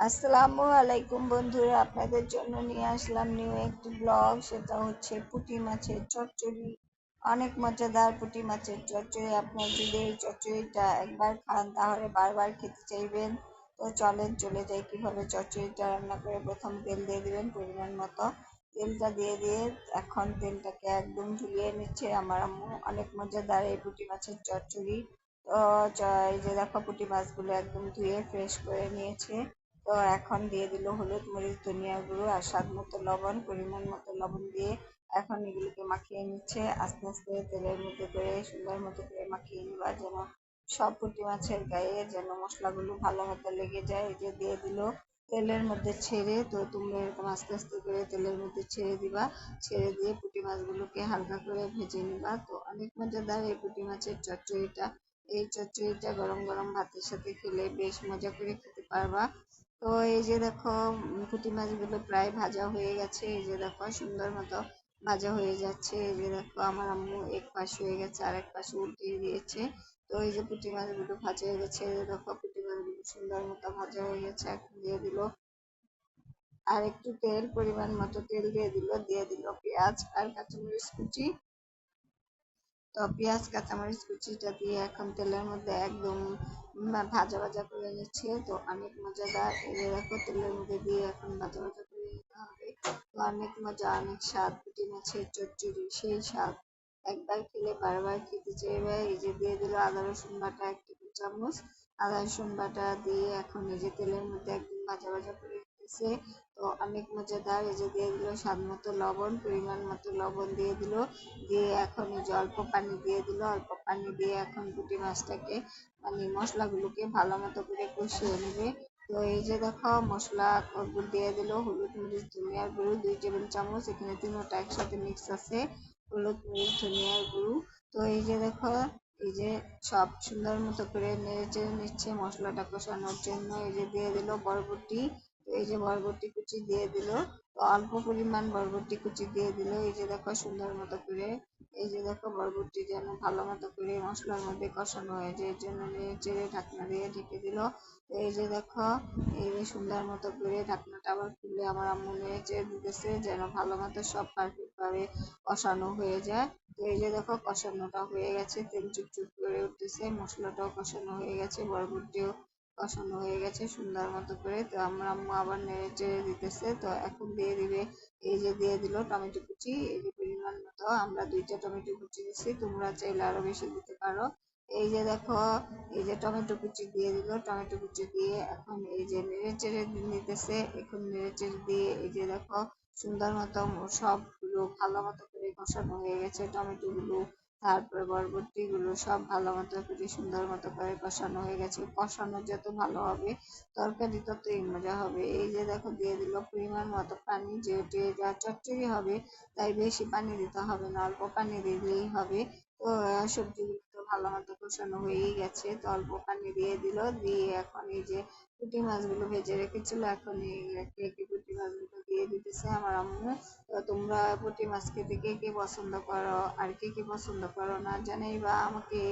আসসালামু আলাইকুম বন্ধুরা, আপনাদের জন্য নিয়ে আসলাম নিউ একটি ব্লগ। সেটা হচ্ছে পুঁটি মাছের চচ্চড়ি। অনেক মজাদার পুঁটি মাছের চচ্চড়ি। আপনার যদি এই চচ্চড়িটা একবার খান তাহলে বারবার খেতে চাইবেন। তো চলেন চলে যাই কিভাবে চচ্চড়িটা রান্না করে। প্রথম তেল দিয়ে দিবেন পরিমাণ মতো। তেলটা দিয়ে এখন তেলটাকে একদম ঝুলিয়ে নিচ্ছে আমার আম্মু। অনেক মজাদার এই পুঁটি মাছের চচ্চড়ি। তো এই যে দেখো, পুঁটি মাছগুলো একদম ধুয়ে ফ্রেশ করে নিয়েছে। তো এখন দিয়ে দিল হলুদ, মরিচ, ধনিয়া গুঁড়ো আর স্বাদ মতো লবণ। পরিমাণ মতো লবণ দিয়ে এখন এগুলোকে মাখিয়ে নিচ্ছে আস্তে আস্তে তেলের মধ্যে করে। সুন্দর মতো করে মাখিয়ে নিবা, যেন সব পুঁটি মাছের গায়ে যেন মশলাগুলো ভালো মতো লেগে যায়। এই যে দিয়ে দিল তেলের মধ্যে ছেড়ে। তো তোমরা এরকম আস্তে আস্তে করে তেলের মধ্যে ছেড়ে দিবা। ছেড়ে দিয়ে পুঁটি মাছগুলোকে হালকা করে ভেজে নিবা। তো অনেক মজাদার এই পুঁটি মাছের চচ্চড়িটা। এই চচ্চড়িটা গরম গরম ভাতের সাথে খেলে বেশ মজা করে খেতে পারবা। তো এই যে দেখো, পুঁটি মাছগুলো প্রায় ভাজা হয়ে গেছে। এই যে দেখো সুন্দর মতো ভাজা হয়ে যাচ্ছে। এই যে দেখো আমার আম্মু এক পাশ হয়ে গেছে, আর এক পাশে উল্টিয়ে দিয়েছে। তো এই যে পুঁটি মাছগুলো ভাজা হয়ে গেছে। এই যে দেখো পুঁটি মাছগুলো সুন্দর মতো ভাজা হয়ে গেছে। এখন দিয়ে দিল আর একটু তেল, পরিমাণ মতো তেল দিয়ে দিল পেঁয়াজ আর কাঁচামরিচ কুচি। তো পেঁয়াজ কাঁচামরিচ কুচিটা দিয়ে এখন তেলের মধ্যে একদম ভাজা ভাজা করে নিচ্ছে। তো অনেক মজাদার। এই যে দেখো তেলের মধ্যে দিয়ে এখন ভাজা ভাজা করে নিতে হবে। তো অনেক মজা, অনেক স্বাদ পুঁটি মাছের চচ্চড়ি, সেই স্বাদ। একবার খেলে বারবার খেতে চাইবে। এই যে দিয়ে দিল আদা রসুন বাটা 1 টেবিল চামচ। আদা রসুন বাটা দিয়ে এখন এই যে তেলের মধ্যে একদম ভাজা ভাজা করে নিতেছে। তো অনেক মজাদার। এই যে দিয়ে দিল স্বাদ মতো লবণ, পরিমাণ মতো লবণ দিয়ে দিল। দিয়ে এখন এই যে অল্প পানি দিয়ে দিল। অল্প পানি দিয়ে এখন পুঁটি মাছটাকে মশলাগুলোকে ভালো মতো করে কষিয়ে নেবে। তো এই যে দেখো মশলা দিয়ে দিল হলুদ, মরিচ, ধনিয়ার গুঁড়ো 2 টেবিল চামচ। এখানে তিনোটা একসাথে মিক্স আছে, হলুদ, মরিচ, ধনিয়ার গুঁড়ো। তো এই যে দেখো, এই যে সব সুন্দর মতো করে নেড়ে চেড়ে নিচ্ছে মশলাটা কষানোর জন্য। এই যে দিয়ে দিল বরবটি। তো এই যে বরবটি কুচি দিয়ে দিল। তো অল্প পরিমাণ বরবটি কুচি দিয়ে দিল। এই যে দেখো সুন্দর মতো করে, এই যে দেখো বরবটি যেন ভালো মতো করে মশলার মধ্যে কষানো হয়ে যায়, এর জন্য নেড়ে চেড়ে ঢাকনা দিয়ে ঢেকে দিল। তো এই যে দেখো, এই যে সুন্দর মতো করে ঢাকনাটা আবার খুলে আমার আম্মু নেড়ে চেড়ে দিতেছে, যেন ভালো মতো সব পারফেক্ট ভাবে কষানো হয়ে যায়। তো এই যে দেখো কষানোটা হয়ে গেছে, তেল চুপচুপ করে উঠতেছে, মশলাটাও কষানো হয়ে গেছে, বরবটিও কষানো হয়ে গেছে সুন্দর মতো করে। তো আমার আম্মু আবার নেড়ে চেড়ে দিতেছে। তো এখন দিয়ে দিবে, এই যে দিয়ে দিল টমেটো কুচি। এই যে পরিমাণ মতো আমরা 2টা টমেটো কুচি দিচ্ছি, তোমরা চাইলে আরো বেশি দিতে পারো। এই যে দেখো, এই যে টমেটো কুচি দিয়ে দিল। টমেটো কুচি দিয়ে এখন এই যে নেড়ে চেড়ে নিতেছে। এখন নেড়ে চেড়ে দিয়ে এই যে দেখো সুন্দর মতো সবগুলো ভালো মতো করে কষানো হয়ে গেছে। টমেটো গুলো, তারপরে বরবটি গুলো সব ভালো মতো করে সুন্দর মতো করে কষানো হয়ে গেছে। কষানো যত ভালো হবে তরকারি ততই মজা হবে। এই যে দেখো দিয়ে দিল পরিমাণ মতো পানি। যেহেতু এটা চচ্চড়ি হবে তাই বেশি পানি দিতে হবে না, অল্প পানি দিলেই হবে। তো সবজিগুলো তো ভালো মতো কষানো হয়েই গেছে। তো অল্প পানি দিয়ে দিল। দিয়ে এখন এই যে পুঁটি মাছগুলো ভেজে রেখেছিল, এখন এই একে একে পুঁটি মাছগুলো দিয়ে দিতেছে আমার আম্মু। তো তোমরা পুঁটি মাছ খেতে কে কে পছন্দ করো আর কে কে পছন্দ করো না জানাইবা আমাকে,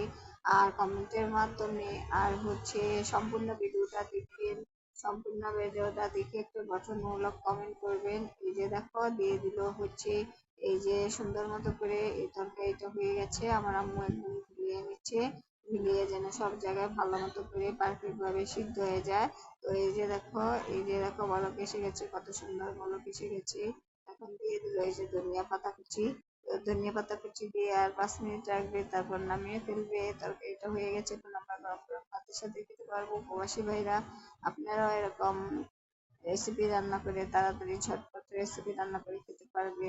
আর কমেন্টের মাধ্যমে। আর হচ্ছে সম্পূর্ণ ভিডিওটা দেখবেন, সম্পূর্ণ ভিডিওটা দেখে একটু গঠনমূলক কমেন্ট করবেন। এই যে দেখো দিয়ে দিল হচ্ছে, এই যে সুন্দর মতো করে এই তরকারিটা হয়ে গেছে। আমার আম্মু একদম মিলিয়ে নিচ্ছে, মিলিয়ে যেন সব জায়গায় ভালো মতো করে পারফেক্ট ভাবে সিদ্ধ হয়ে যায়। তো এই যে দেখো, এই যে দেখো বলক এসে গেছে, কত সুন্দর বলক এসে গেছে। এখন দিয়ে দিল এই যে ধনিয়া পাতা কুচি। তো ধনিয়া পাতা কুচি দিয়ে আর 5 মিনিট রাখবে, তারপর নামিয়ে ফেলবে। তরকারিটা হয়ে গেছে। এখন আমরা গরম গরম ভাতের সাথে খেতে পারবো। প্রবাসী ভাইরা, আপনারাও এরকম রেসিপি রান্না করে তাড়াতাড়ি ঝটপট রেসিপি রান্না করে খেতে পারবে।